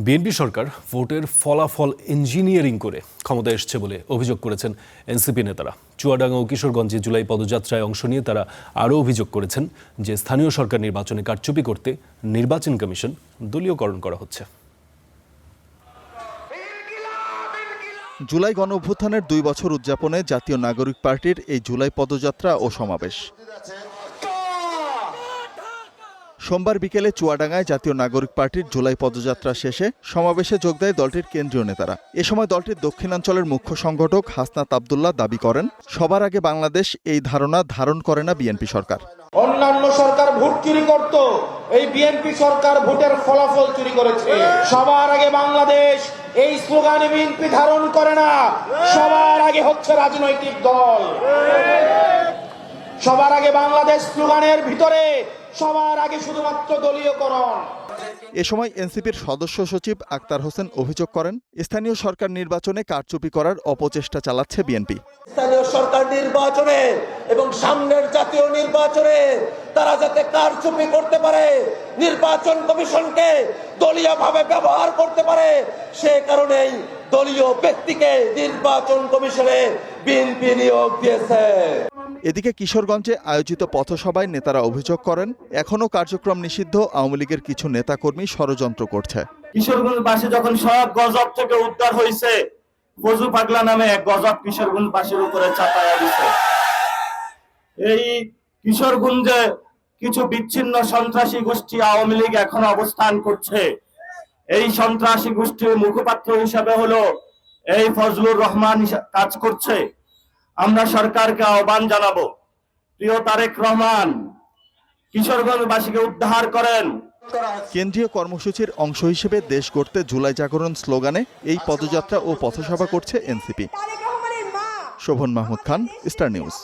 BNP সরকার ভোটের ফলাফল engineering করে ক্ষমতায় এসেছে বলে অভিযোগ করেছেন এনসিপি নেতারা। চুয়াডাঙ্গা ও কিশোরগঞ্জে জুলাই পদযাত্রায় অংশ নিয়ে তারা আরও অভিযোগ করেছেন যে স্থানীয় সরকার নির্বাচনে কারচুপি করতে নির্বাচন কমিশন দলীয়করণ করা হচ্ছে। জুলাই গণঅভ্যুত্থানের 2 বছর উদযাপনে জাতীয় নাগরিক পার্টির এই জুলাই পদযাত্রা ও সমাবেশ। সোমবার বিকেলে চুয়াডাঙ্গায় জাতীয় নাগরিক পার্টির জুলাই পদযাত্রা শেষে সমাবেশে যোগ দেয় দলটির কেন্দ্রীয় নেতারা। এ সময় দলটির দক্ষিণাঞ্চলের মুখ্য সংগঠক হাসনাত আব্দুল্লাহ দাবি করেন, সবার আগে বাংলাদেশ এই ধারণা ধারণ করে না বিএনপি সরকার। অন্যান্য সরকার ভোট চুরি করত, এই বিএনপি সরকার ভোটের ফলাফল চুরি করেছে। সবার আগে বাংলাদেশ এই স্লোগানে বিএনপি ধারণ করে না, সবার আগে হচ্ছে রাজনৈতিক দল। সবার আগে বাংলাদেশ স্লোগানের ভিতরে সবার আগে শুধুমাত্র দলীয়করণ। এ সময় এনসিপির সদস্য সচিব আক্তার হোসেন অভিযোগ করেন, স্থানীয় সরকার নির্বাচনে কারচুপি করার অপচেষ্টা চালাচ্ছে বিএনপি। স্থানীয় সরকার নির্বাচনে এবং সামনের জাতীয় নির্বাচনে তারা যাতে কারচুপি করতে পারে, নির্বাচন কমিশনকে দলীয়ভাবে ব্যবহার করতে পারে, সে কারণেই দলীয় ব্যক্তিকে নির্বাচন কমিশনে বিএনপি নিয়োগ দিয়েছে। এদিকে কিশোরগঞ্জে আয়োজিত পথসভায় নেতারা অভিযোগ করেন, এখনো কার্যক্রম নিষিদ্ধ আওয়ামী লীগের কিছু নেতাকর্মী ষড়যন্ত্র করছে। কিশোরগঞ্জবাসী যখন সব গজব থেকে উদ্ধার হয়েছে, ফজু পাগলা নামে এক গজব কিশোরগঞ্জবাসীর উপরে চাপায়া দিছে। এই কিশোরগঞ্জে কিছু বিচ্ছিন্ন সন্ত্রাসী গোষ্ঠী আওয়ামী লীগ এখন অবস্থান করছে। এই সন্ত্রাসী গোষ্ঠীর মুখপাত্র হিসাবে হলো এই ফজলুর রহমান কাজ করছে। আমরা সরকারকে আহ্বান জানাবো, প্রিয় তারেক রহমান, কিশোরগঞ্জবাসীকে উদ্ধার করেন। কেন্দ্রীয় কর্মসূচির অংশ হিসেবে দেশ গড়তে জুলাই জাগরণ স্লোগানে এই পদযাত্রা ও পথসভা করছে এনসিপি। শোভন মাহমুদ খান, স্টার নিউজ।